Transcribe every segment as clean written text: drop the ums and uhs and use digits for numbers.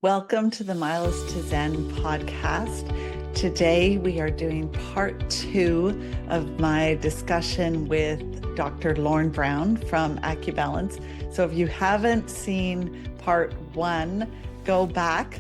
Welcome to the Miles to Zen podcast. Today we are doing part 2 of my discussion with Dr. Lorne Brown from Acubalance. So if you haven't seen part 1, go back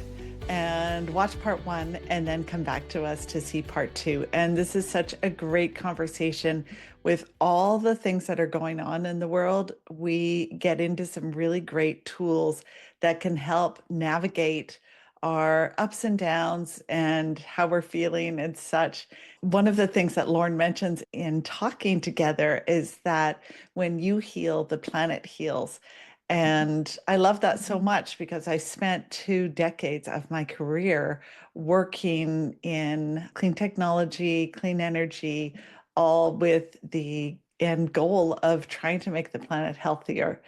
and watch part 1 and then come back to us to see part 2. And this is such a great conversation with all the things that are going on in the world. We get into some really great tools that can help navigate our ups and downs and how we're feeling and such. One of the things that Lorne mentions in talking together is that when you heal, the planet heals. And I love that so much because I spent 2 decades of my career working in clean technology, clean energy, all with the end goal of trying to make the planet healthier.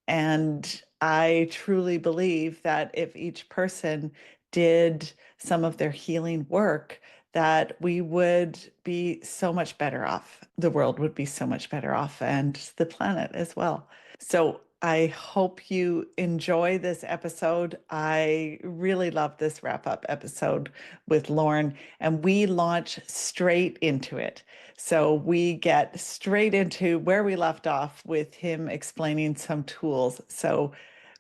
And I truly believe that if each person did some of their healing work, that we would be so much better off. The world would be so much better off, and the planet as well. So I hope you enjoy this episode. I really love this wrap-up episode with Lorne, and we launch straight into it. So we get straight into where we left off with him explaining some tools. So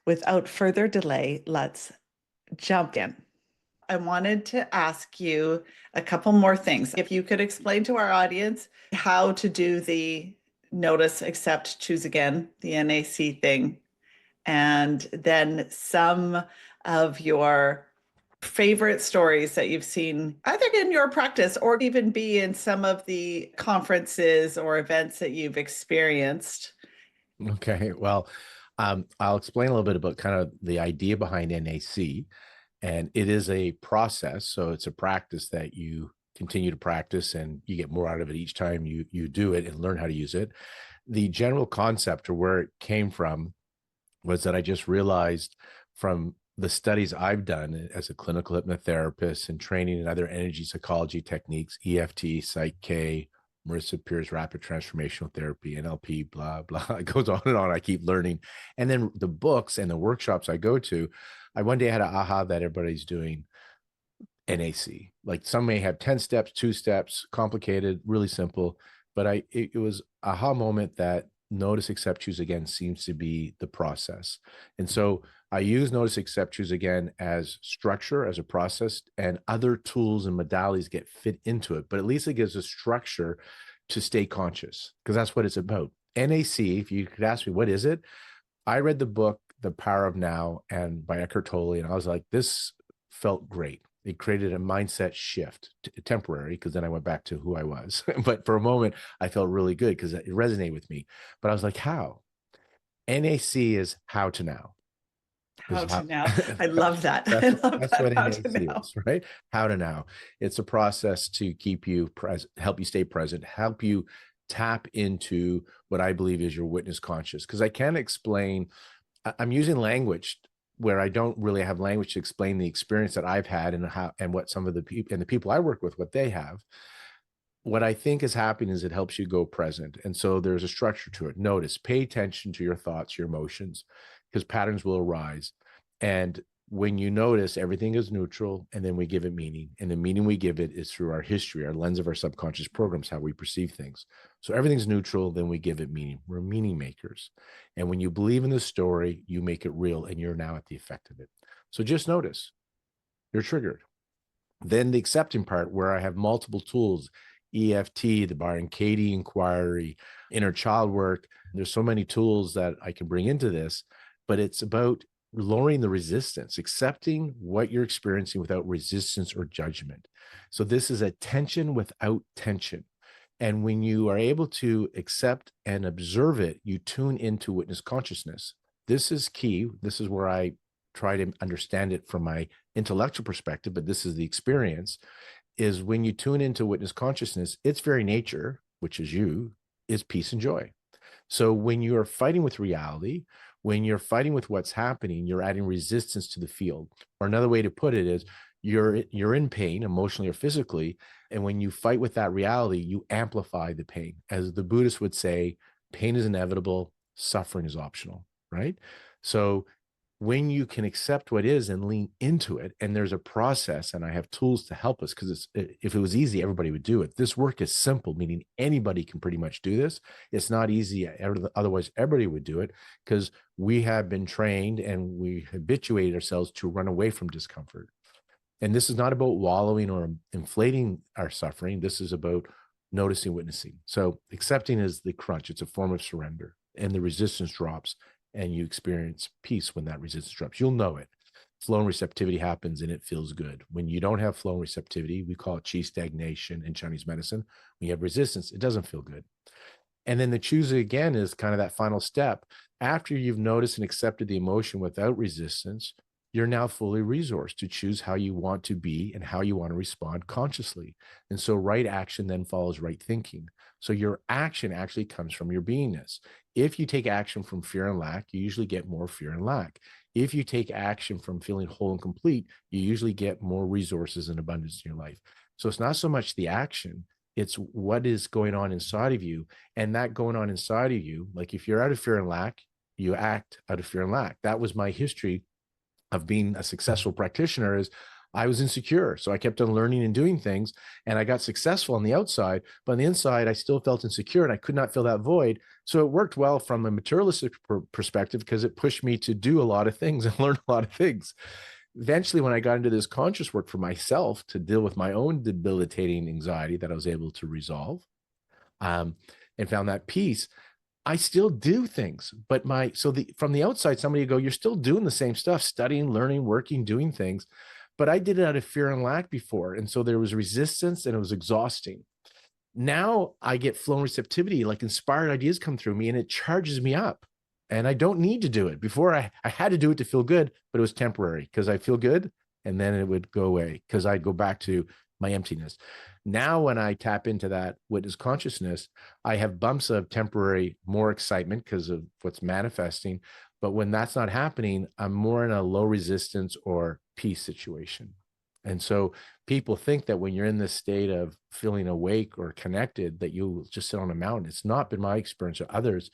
without further delay, let's jump in. I wanted to ask you a couple more things. If you could explain to our audience how to do the notice, accept, choose again, the NAC thing, and then some of your favorite stories that you've seen either in your practice or even be in some of the conferences or events that you've experienced. Okay, well, I'll explain a little bit about kind of the idea behind NAC. And it is a process. So it's a practice that you continue to practice and you get more out of it each time you do it and learn how to use it. The general concept or where it came from was that I just realized from the studies I've done as a clinical hypnotherapist and training in other energy psychology techniques, EFT, Psych K, Marissa Peer's rapid transformational therapy, NLP, blah, blah. It goes on and on. I keep learning. And then the books and the workshops I go to, I one day had an aha that everybody's doing NAC. Like some may have 10 steps, 2 steps, complicated, really simple. But it was aha moment that notice, accept, choose again seems to be the process. And so I use notice, accept, choose again as structure, as a process, and other tools and modalities get fit into it. But at least it gives a structure to stay conscious, because that's what it's about. NAC, if you could ask me, what is it? I read the book, The Power of Now, and by Eckhart Tolle, and I was like, this felt great. It created a mindset shift, temporary, because then I went back to who I was. But for a moment, I felt really good because it resonated with me. But I was like, how? NAC is how to now. How to now. I love that. I love That's that. what How NAC to now. is, right? How to now. It's a process to keep you present, help you stay present, help you tap into what I believe is your witness conscious. Because I can't explain, I'm using language where I don't really have language to explain the experience that I've had and how and what some of the people and the people I work with, what they have. What I think is happening is it helps you go present. And so there's a structure to it. Notice, pay attention to your thoughts, your emotions, because patterns will arise. And when you notice, everything is neutral, and then we give it meaning. And the meaning we give it is through our history, our lens of our subconscious programs, how we perceive things. So everything's neutral, then we give it meaning. We're meaning makers. And when you believe in the story, you make it real, and you're now at the effect of it. So just notice, you're triggered. Then the accepting part, where I have multiple tools, EFT, the Byron Katie inquiry, inner child work. There's so many tools that I can bring into this, but it's about lowering the resistance, accepting what you're experiencing without resistance or judgment. So this is a tension without tension. And when you are able to accept and observe it, you tune into witness consciousness. This is key. This is where I try to understand it from my intellectual perspective, but this is the experience, is when you tune into witness consciousness, its very nature, which is you, is peace and joy. So when you're fighting with reality, when you're fighting with what's happening, you're adding resistance to the field. Or another way to put it is you're in pain, emotionally or physically. And when you fight with that reality, you amplify the pain. As the Buddhists would say, pain is inevitable, suffering is optional, right? So when you can accept what is and lean into it, and there's a process, and I have tools to help us, because if it was easy, everybody would do it. This work is simple, meaning anybody can pretty much do this. It's not easy, otherwise everybody would do it, because we have been trained and we habituated ourselves to run away from discomfort. And this is not about wallowing or inflating our suffering. This is about noticing, witnessing. So accepting is the crunch. It's a form of surrender, and the resistance drops, and you experience peace when that resistance drops. You'll know it. Flow and receptivity happens, and it feels good. When you don't have flow and receptivity, we call it qi stagnation in Chinese medicine. When you have resistance, it doesn't feel good. And then the choosing again is kind of that final step. After you've noticed and accepted the emotion without resistance, you're now fully resourced to choose how you want to be and how you want to respond consciously. And so right action then follows right thinking. So your action actually comes from your beingness. If you take action from fear and lack, you usually get more fear and lack. If you take action from feeling whole and complete, you usually get more resources and abundance in your life. So it's not so much the action, it's what is going on inside of you. And that going on inside of you, like if you're out of fear and lack, you act out of fear and lack. That was my history of being a successful practitioner. Is I was insecure. So I kept on learning and doing things, and I got successful on the outside, but on the inside, I still felt insecure and I could not fill that void. So it worked well from a materialistic perspective, because it pushed me to do a lot of things and learn a lot of things. Eventually, when I got into this conscious work for myself to deal with my own debilitating anxiety that I was able to resolve, and found that peace, I still do things, but from the outside, somebody would go, you're still doing the same stuff, studying, learning, working, doing things. But I did it out of fear and lack before. And so there was resistance and it was exhausting. Now I get flow and receptivity, like inspired ideas come through me and it charges me up. And I don't need to do it. Before I had to do it to feel good, but it was temporary because I feel good and then it would go away because I'd go back to my emptiness. Now, when I tap into that witness consciousness, I have bumps of temporary more excitement because of what's manifesting. But when that's not happening, I'm more in a low resistance or peace situation. And so people think that when you're in this state of feeling awake or connected, that you just sit on a mountain. It's not been my experience or others.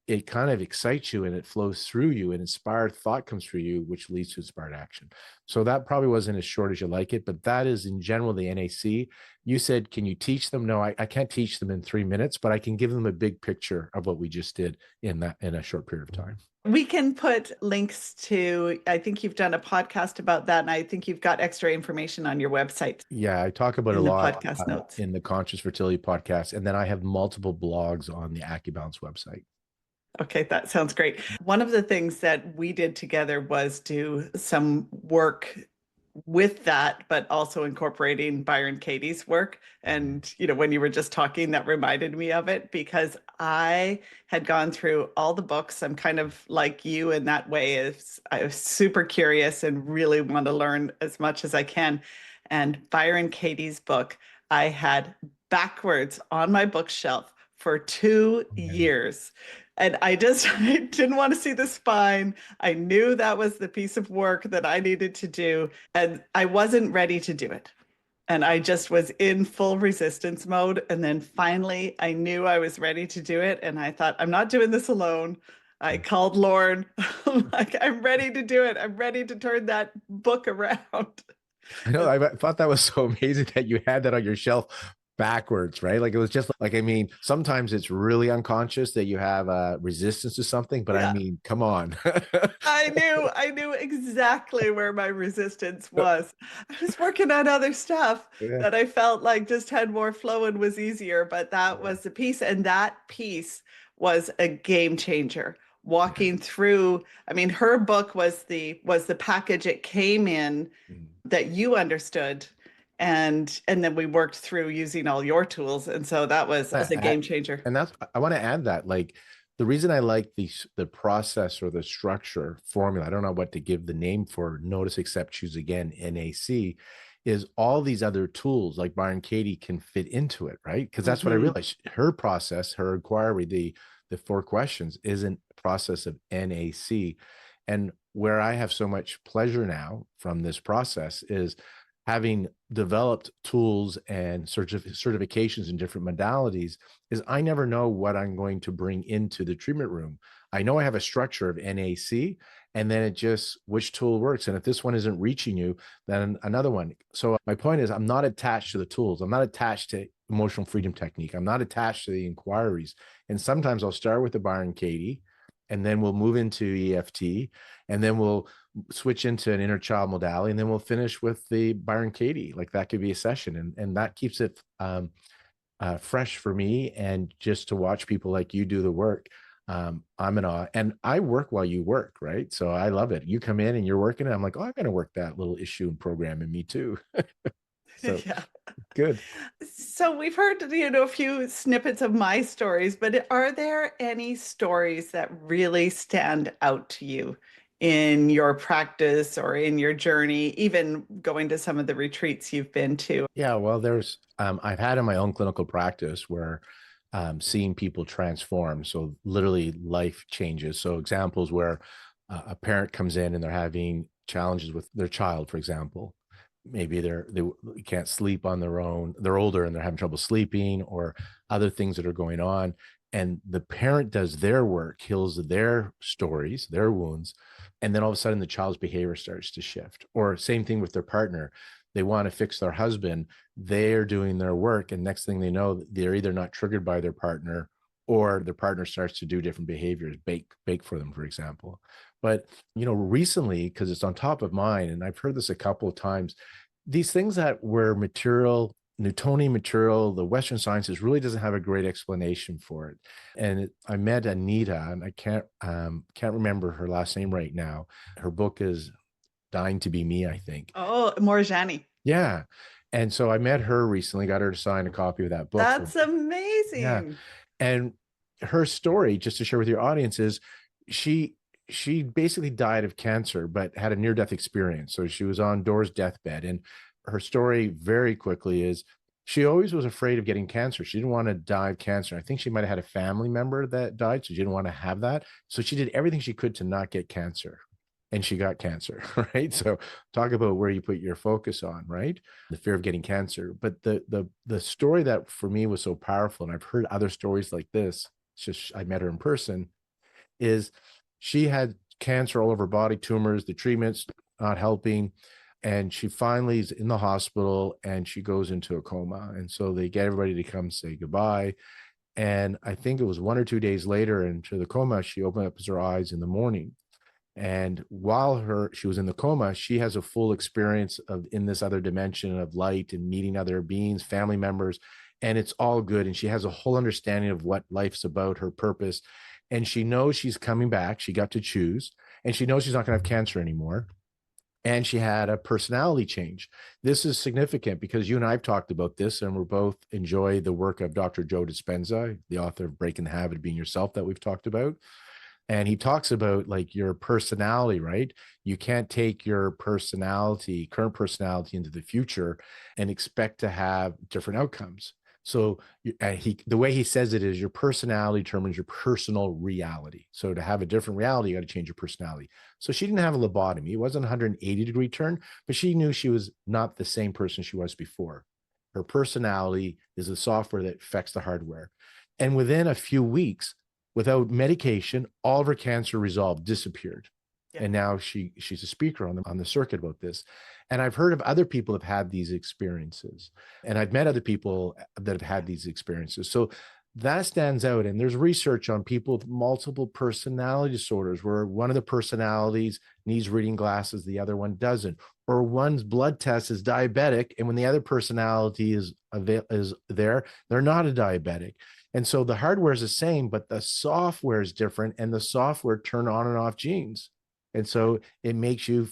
It kind of excites you and it flows through you, and inspired thought comes through you, which leads to inspired action. So that probably wasn't as short as you like it, but that is in general the NAC. You said, can you teach them? No, I can't teach them in 3 minutes, but I can give them a big picture of what we just did in a short period of time. We can put links to, I think you've done a podcast about that, and I think you've got extra information on your website. Yeah, I talk about in a the lot podcast notes. in the Conscious Fertility podcast, and then I have multiple blogs on the Acubalance website. Okay, that sounds great. One of the things that we did together was do some work with that, but also incorporating Byron Katie's work. And, when you were just talking, that reminded me of it, because I had gone through all the books. I'm kind of like you in that way. I was super curious and really want to learn as much as I can. And Byron Katie's book, I had backwards on my bookshelf for 2 years. And I didn't want to see the spine. I knew that was the piece of work that I needed to do, and I wasn't ready to do it. And I just was in full resistance mode. And then finally, I knew I was ready to do it. And I thought, I'm not doing this alone. I called Lorne. I'm like, I'm ready to do it. I'm ready to turn that book around. I know. I thought that was so amazing that you had that on your shelf backwards, right? Like it was just like, I mean, sometimes it's really unconscious that you have a resistance to something, but yeah. I mean, come on. I knew exactly where my resistance was. I was working on other stuff that I felt like just had more flow and was easier, but that was the piece. And that piece was a game changer. Walking through, I mean, her book was the package it came in that you understood. And then we worked through using all your tools. And so that was a game changer. And I want to add that, like, the reason I like the process or the structure formula, I don't know what to give the name for, notice, accept, choose again, NAC, is all these other tools like Byron Katie can fit into it, right? Because that's what I realized. Her process, her inquiry, the 4 questions is a process of NAC. And where I have so much pleasure now from this process is having developed tools and certifications in different modalities, is I never know what I'm going to bring into the treatment room. I know I have a structure of NAC, And then it just, which tool works. And if this one isn't reaching you, then another one. So my point is, I'm not attached to the tools. I'm not attached to emotional freedom technique. I'm not attached to the inquiries. And sometimes I'll start with the Byron Katie, and then we'll move into EFT, and then we'll switch into an inner child modality, and then we'll finish with the Byron Katie. Like that could be a session. And that keeps it fresh for me. And just to watch people like you do the work, I'm in awe. And I work while you work, right? So I love it. You come in and you're working, and I'm like, oh, I'm going to work that little issue and program in me too. So Yeah. good. So we've heard, a few snippets of my stories, but are there any stories that really stand out to you in your practice or in your journey, even going to some of the retreats you've been to? Yeah, well, I've had in my own clinical practice where seeing people transform. So literally life changes. So examples where a parent comes in and they're having challenges with their child, for example. Maybe they can't sleep on their own. They're older and they're having trouble sleeping, or other things that are going on. And the parent does their work, heals their stories, their wounds. And then all of a sudden the child's behavior starts to shift. Or same thing with their partner. They want to fix their husband. They're doing their work. And next thing they know, they're either not triggered by their partner, or their partner starts to do different behaviors, bake for them, for example. But, recently, because it's on top of mind, and I've heard this a couple of times, these things that were material, Newtonian material, the Western sciences really doesn't have a great explanation for it. And I met Anita, and I can't remember her last name right now. Her book is Dying to Be Me, I think. Oh, Morjani. Yeah. And so I met her recently, got her to sign a copy of that book. That's Yeah. amazing. And her story, just to share with your audience, is she she basically died of cancer, but had a near-death experience. So she was on Door's deathbed. And her story very quickly is she always was afraid of getting cancer. She didn't want to die of cancer. I think she might have had a family member that died, so she didn't want to have that. So she did everything she could to not get cancer. And she got cancer, right? So talk about where you put your focus on, right? The fear of getting cancer. But the story that for me was so powerful, and I've heard other stories like this, it's just I met her in person, is she had cancer all over her body, tumors, the treatments not helping. And she finally is in the hospital and she goes into a coma. And so they get everybody to come say goodbye. And I think it was 1 or 2 days later into the coma, she opened up her eyes in the morning. And while she was in the coma, she has a full experience of in this other dimension of light and meeting other beings, family members, and it's all good. And she has a whole understanding of what life's about, her purpose. And she knows she's coming back. She got to choose, and she knows she's not going to have cancer anymore. And she had a personality change. This is significant because you and I have talked about this, and we both enjoy the work of Dr. Joe Dispenza, the author of Breaking the Habit of Being Yourself that we've talked about. And he talks about like your personality, right? You can't take your personality, current personality, into the future and expect to have different outcomes. So the way he says it is your personality determines your personal reality. So to have a different reality, you got to change your personality. So she didn't have a lobotomy. It wasn't a 180-degree turn, but she knew she was not the same person she was before. Her personality is the software that affects the hardware. And within a few weeks, without medication, all of her cancer resolved, disappeared. Yeah. And now she's a speaker on the circuit about this. And I've heard of other people have had these experiences. And I've met other people that have had these experiences. So that stands out. And there's research on people with multiple personality disorders where one of the personalities needs reading glasses, the other one doesn't. Or one's blood test is diabetic, and when the other personality is there, they're not a diabetic. And so the hardware is the same, but the software is different, and the software turn on and off genes. And so it makes your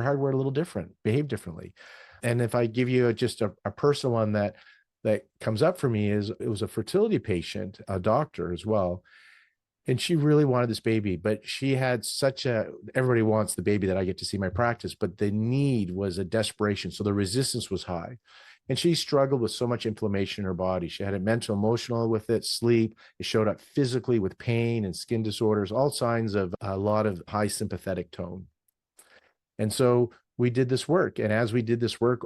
hardware a little different, behave differently. And if I give you just a personal one that comes up for me, is it was a fertility patient, a doctor as well. And she really wanted this baby, but she had everybody wants the baby that I get to see in my practice, but the need was a desperation. So the resistance was high. And she struggled with so much inflammation in her body. She had it mental, emotional with it, sleep. It showed up physically with pain and skin disorders, all signs of a lot of high sympathetic tone. And so we did this work. And as we did this work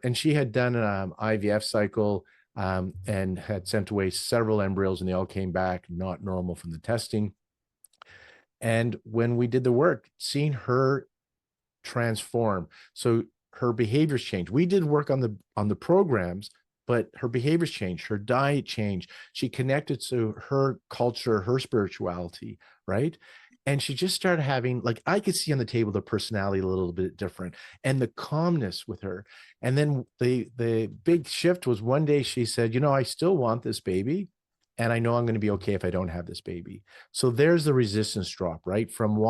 and she had done an IVF cycle and had sent away several embryos, and they all came back not normal from the testing. And when we did the work, seeing her transform, so her behaviors changed. We did work on the programs, but her behaviors changed, her diet changed. She connected to her culture, her spirituality, right? And she just started having, like, I could see on the table the personality a little bit different and the calmness with her. And then the big shift was one day she said, I still want this baby. And I know I'm going to be okay if I don't have this baby. So there's the resistance drop, right? From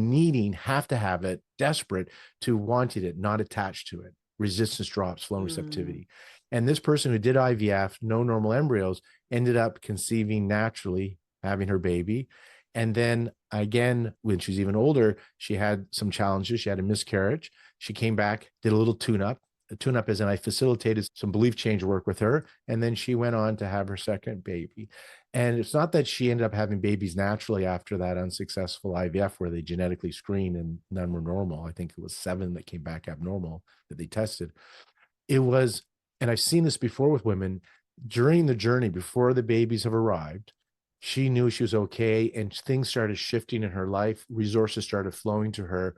needing, have to have it, desperate, to wanting it, not attached to it. Resistance drops, flow receptivity. And this person who did IVF, no normal embryos, ended up conceiving naturally, having her baby. And then again, when she's even older, she had some challenges. She had a miscarriage. She came back, did a little tune-up. A tune-up as in I facilitated some belief change work with her. And then she went on to have her second baby. And it's not that she ended up having babies naturally after that unsuccessful IVF where they genetically screened and none were normal. I think it was 7 that came back abnormal that they tested. It was, and I've seen this before with women, during the journey, before the babies have arrived, she knew she was okay and things started shifting in her life. Resources started flowing to her.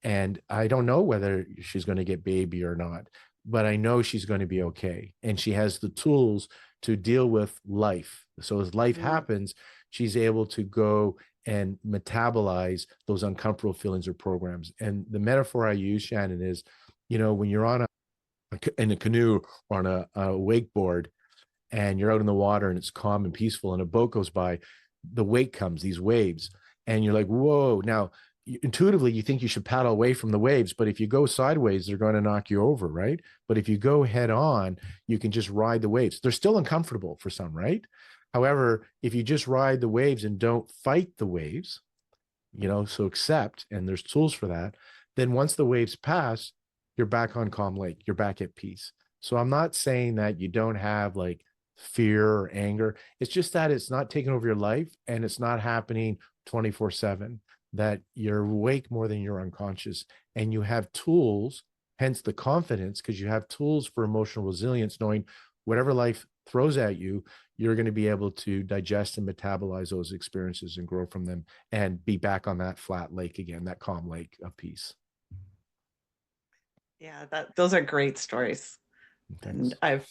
And I don't know whether she's going to get baby or not, but I know she's going to be okay. And she has the tools to deal with life. So as life happens, she's able to go and metabolize those uncomfortable feelings or programs. And the metaphor I use, Shannon, is, when you're in a canoe or on a wakeboard and you're out in the water and it's calm and peaceful and a boat goes by, the wake comes, these waves, and you're like, whoa. Now, intuitively, you think you should paddle away from the waves, but if you go sideways, they're going to knock you over, right? But if you go head on, you can just ride the waves. They're still uncomfortable for some, right? However, if you just ride the waves and don't fight the waves, so accept, and there's tools for that, then once the waves pass, you're back on calm lake, you're back at peace. So I'm not saying that you don't have like fear or anger. It's just that it's not taking over your life and it's not happening 24/7, that you're awake more than you're unconscious and you have tools, hence the confidence, because you have tools for emotional resilience, knowing whatever life throws at you, you're going to be able to digest and metabolize those experiences and grow from them and be back on that flat lake again, that calm lake of peace. Yeah, those are great stories. Thanks. And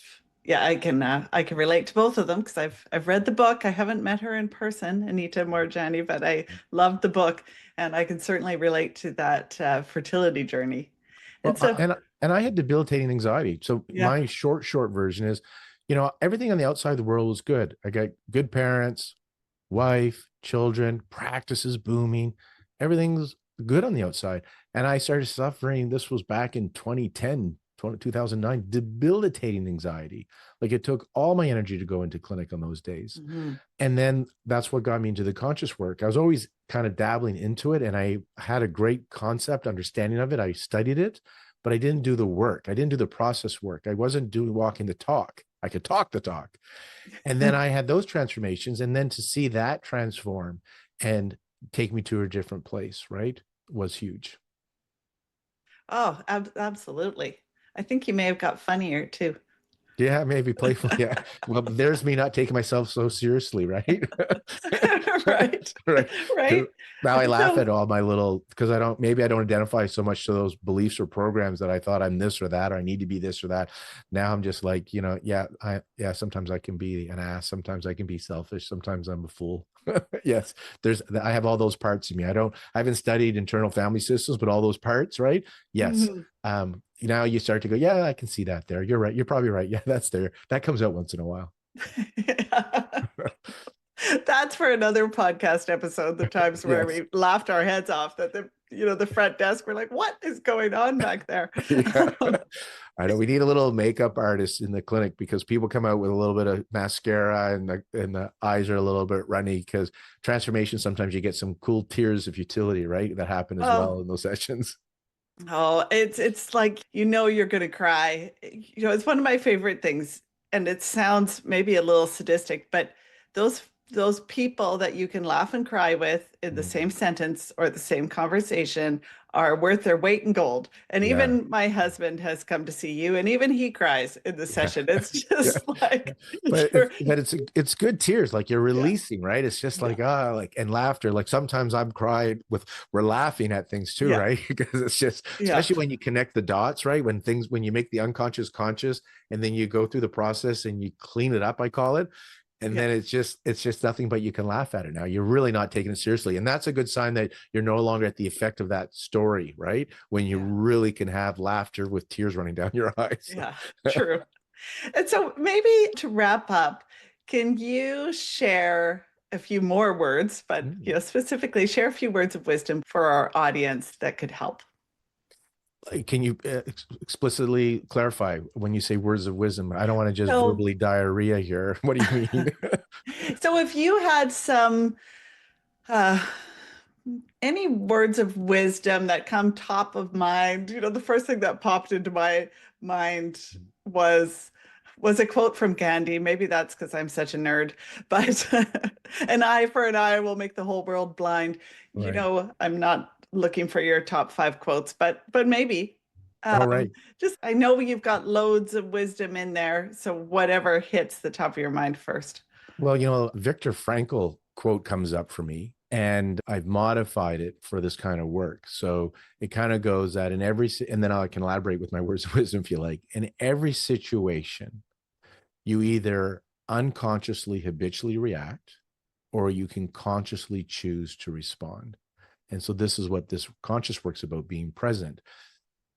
I can relate to both of them because I've read the book. I haven't met her in person, Anita Morjani, but I loved the book, and I can certainly relate to that fertility journey. Well, And so, and I had debilitating anxiety. So yeah. my short version is, everything on the outside of the world was good. I got good parents, wife, children, practices booming. Everything's good on the outside. And I started suffering. This was back in 2009, debilitating anxiety. Like it took all my energy to go into clinic on those days. And then that's what got me into the conscious work. I was always kind of dabbling into it and I had a great concept, understanding of it. I studied it, but I didn't do the work. I didn't do the process work. I wasn't doing walking the talk. I could talk the talk. And then I had those transformations, and then to see that transform and take me to a different place, right, was huge. Oh, absolutely. I think you may have got funnier too. Yeah, maybe playful. Yeah. Well, there's me not taking myself so seriously, right? Right. Right. Right. Now I laugh So, at all my little, because I don't identify so much to those beliefs or programs that I thought I'm this or that, or I need to be this or that. Now I'm just like, sometimes I can be an ass. Sometimes I can be selfish. Sometimes I'm a fool. Yes. I have all those parts of me. I haven't studied internal family systems, but all those parts, right? Yes. Now you start to go, yeah, I can see that there. You're right. You're probably right. Yeah, that's there. That comes out once in a while. That's for another podcast episode, the times where Yes. we laughed our heads off that the front desk were like, what is going on back there? Yeah. I know we need a little makeup artist in the clinic because people come out with a little bit of mascara and the eyes are a little bit runny because transformation, sometimes you get some cool tears of utility, right? That happen as well in those sessions. Oh, it's like, you're going to cry. It's one of my favorite things. And it sounds maybe a little sadistic, but those people that you can laugh and cry with in the same sentence or the same conversation are worth their weight in gold. And Yeah. even my husband has come to see you, and even he cries in the Yeah. session. It's Yeah. just like But you're, it's good tears, like you're yeah, releasing, right? It's just yeah, like like, and laughter. Like sometimes I'm crying with we're laughing at things too, yeah, right? Because it's just, yeah, especially when you connect the dots, right? When you make the unconscious conscious, and then you go through the process and you clean it up, I call it. And yeah, then it's just nothing but you can laugh at it now. You're really not taking it seriously. And that's a good sign that you're no longer at the effect of that story, right? When you yeah, really can have laughter with tears running down your eyes. yeah, true. And so maybe to wrap up, can you share a few more words, but specifically share a few words of wisdom for our audience that could help? Can you explicitly clarify when you say words of wisdom? I don't want to just So, verbally diarrhea here. What do you mean? so if you had some uh, any words of wisdom that come top of mind, the first thing that popped into my mind was a quote from Gandhi. Maybe that's because I'm such a nerd, but an eye for an eye will make the whole world blind. Right. I'm not looking for your top five quotes, but maybe. All right. Just I know you've got loads of wisdom in there, so whatever hits the top of your mind first. Well, Viktor Frankl quote comes up for me, and I've modified it for this kind of work. So it kind of goes that and then I can elaborate with my words of wisdom if you like. In every situation, you either unconsciously, habitually react, or you can consciously choose to respond. And so this is what this conscious work's about, being present.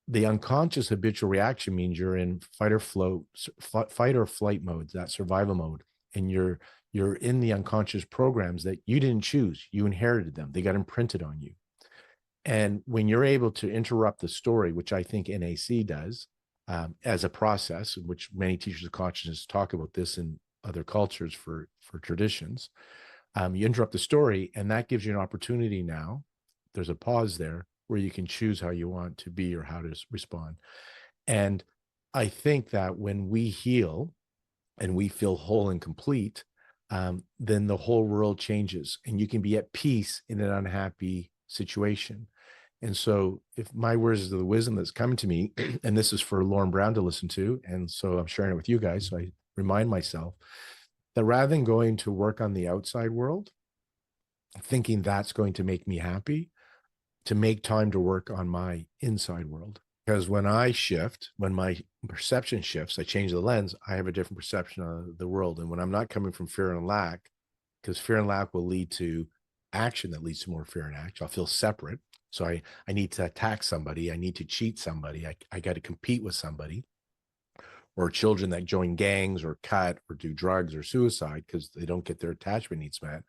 The unconscious habitual reaction means you're in fight or flight modes, that survival mode, and you're in the unconscious programs that you didn't choose. You inherited them. They got imprinted on you. And when you're able to interrupt the story, which I think NAC does, as a process, which many teachers of consciousness talk about this in other cultures for traditions, you interrupt the story, and that gives you an opportunity now. There's a pause there where you can choose how you want to be or how to respond. And I think that when we heal and we feel whole and complete, then the whole world changes and you can be at peace in an unhappy situation. And so, if my words of the wisdom that's coming to me, and this is for Lorne Brown to listen to, and so I'm sharing it with you guys, so I remind myself that rather than going to work on the outside world, thinking that's going to make me happy, to make time to work on my inside world. Because when my perception shifts, I change the lens, I have a different perception of the world. And when I'm not coming from fear and lack, because fear and lack will lead to action that leads to more fear and action, I'll feel separate. So I need to attack somebody. I need to cheat somebody. I got to compete with somebody. Or children that join gangs or cut or do drugs or suicide because they don't get their attachment needs met.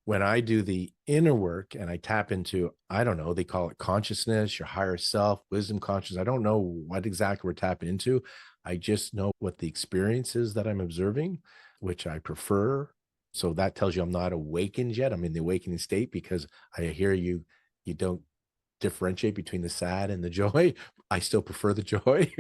When I do the inner work and I tap into, I don't know, they call it consciousness, your higher self, wisdom consciousness. I don't know what exactly we're tapping into. I just know what the experience is that I'm observing, which I prefer. So that tells you I'm not awakened yet. I'm in the awakening state because I hear you don't differentiate between the sad and the joy. I still prefer the joy.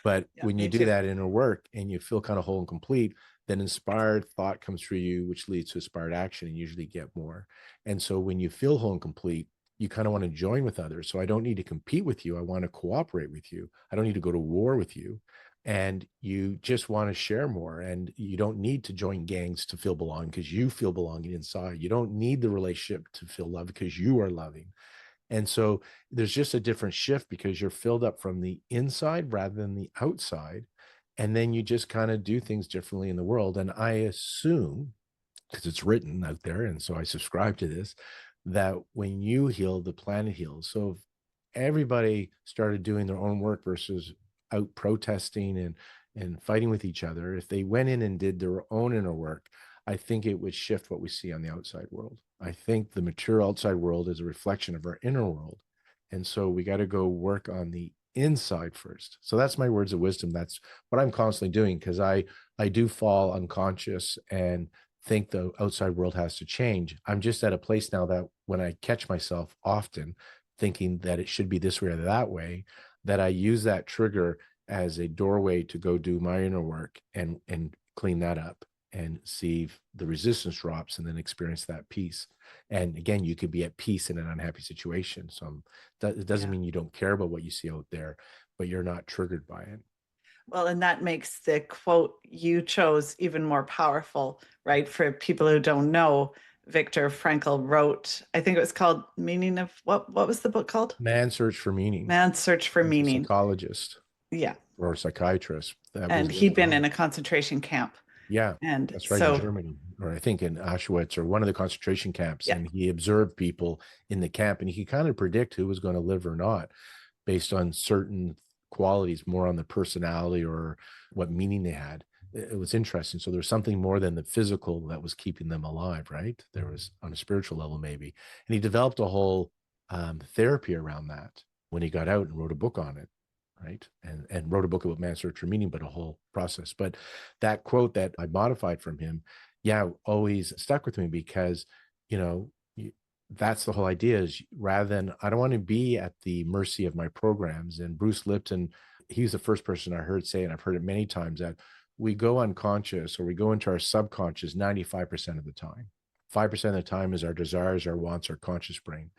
But Yeah, when you me do too. that inner work and you feel kind of whole and complete, then inspired thought comes through you, which leads to inspired action and usually get more. And so when you feel whole and complete, you kind of want to join with others. So I don't need to compete with you. I want to cooperate with you. I don't need to go to war with you. And you just want to share more. And you don't need to join gangs to feel belonging because you feel belonging inside. You don't need the relationship to feel love because you are loving. And so there's just a different shift because you're filled up from the inside rather than the outside. And then you just kind of do things differently in the world. And I assume, because it's written out there, and so I subscribe to this, that when you heal, the planet heals. So if everybody started doing their own work versus out protesting and fighting with each other, if they went in and did their own inner work, I think it would shift what we see on the outside world. I think the material outside world is a reflection of our inner world. And so we got to go work on the inside first. So that's my words of wisdom. That's what I'm constantly doing because I do fall unconscious and think the outside world has to change. I'm just at a place now that when I catch myself often thinking that it should be this way or that way, that I use that trigger as a doorway to go do my inner work and clean that up. and see if the resistance drops and then experience that peace. And again, you could be at peace in an unhappy situation. So it doesn't mean you don't care about what you see out there, but you're not triggered by it. Well, and that makes the quote you chose even more powerful, right? For people who don't know, Viktor Frankl wrote, I think it was called Meaning of, what was the book called? Man's Search for Meaning. Man's Search for He's a Meaning. psychologist. Yeah. Or a psychiatrist. And he'd been in a concentration camp. Yeah, and that's right, so, in Germany, or I think in Auschwitz or one of the concentration camps. Yeah. And he observed people in the camp, and he could kind of predict who was going to live or not based on certain qualities, more on the personality or what meaning they had. It was interesting. So there's something more than the physical that was keeping them alive, right? There was on a spiritual level, maybe. And he developed a whole therapy around that when he got out and wrote a book on it. Right. And wrote a book about man's search for meaning, but a whole process. But that quote that I modified from him, always stuck with me because, that's the whole idea is rather than, I don't want to be at the mercy of my programs. And Bruce Lipton, he's the first person I heard say, and I've heard it many times, that we go unconscious or we go into our subconscious 95% of the time. 5% of the time is our desires, our wants, our conscious brain.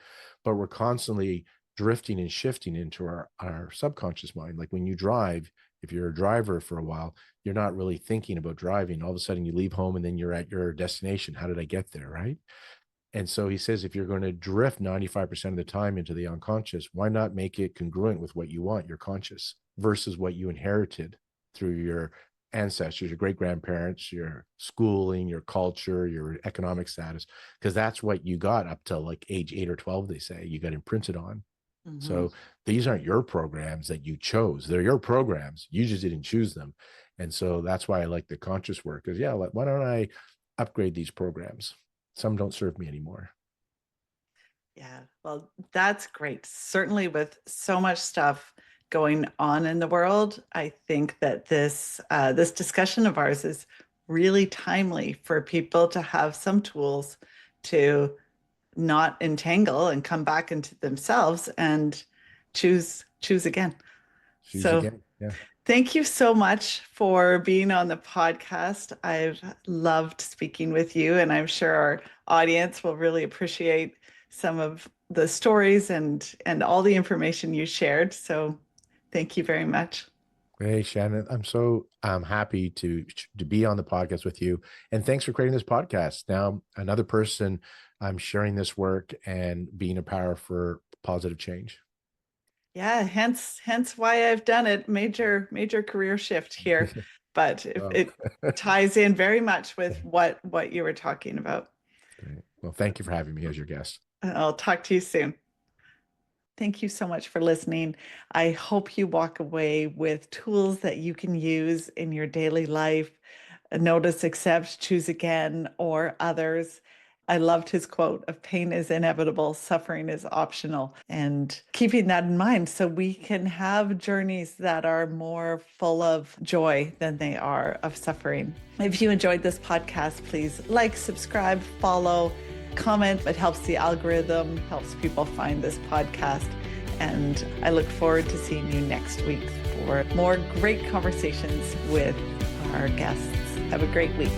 But we're constantly drifting and shifting into our subconscious mind. Like when you drive, if you're a driver for a while, you're not really thinking about driving. All of a sudden you leave home and then you're at your destination. How did I get there? Right. And so he says, if you're going to drift 95% of the time into the unconscious, why not make it congruent with what you want, your conscious, versus what you inherited through your ancestors, your great grandparents, your schooling, your culture, your economic status, because that's what you got up to like age 8 or 12, they say you got imprinted on. So these aren't your programs that you chose. They're your programs. You just didn't choose them. And so that's why I like the conscious work because, why don't I upgrade these programs? Some don't serve me anymore. Yeah, well, that's great. Certainly with so much stuff going on in the world, I think that this discussion of ours is really timely for people to have some tools to not entangle and come back into themselves and choose again. Choose again. Yeah. Thank you so much for being on the podcast. I've loved speaking with you, and I'm sure our audience will really appreciate some of the stories and all the information you shared. So thank you very much. Hey, Shannon, I'm so happy to be on the podcast with you. And thanks for creating this podcast. Now, another person, I'm sharing this work and being a power for positive change. Yeah, hence why I've done it. Major career shift here, but it ties in very much with what you were talking about. Great. Well, thank you for having me as your guest. I'll talk to you soon. Thank you so much for listening. I hope you walk away with tools that you can use in your daily life. Notice, accept, choose again, or others. I loved his quote of pain is inevitable, suffering is optional, and keeping that in mind so we can have journeys that are more full of joy than they are of suffering. If you enjoyed this podcast, please like, subscribe, follow, comment. It helps the algorithm, helps people find this podcast. And I look forward to seeing you next week for more great conversations with our guests. Have a great week.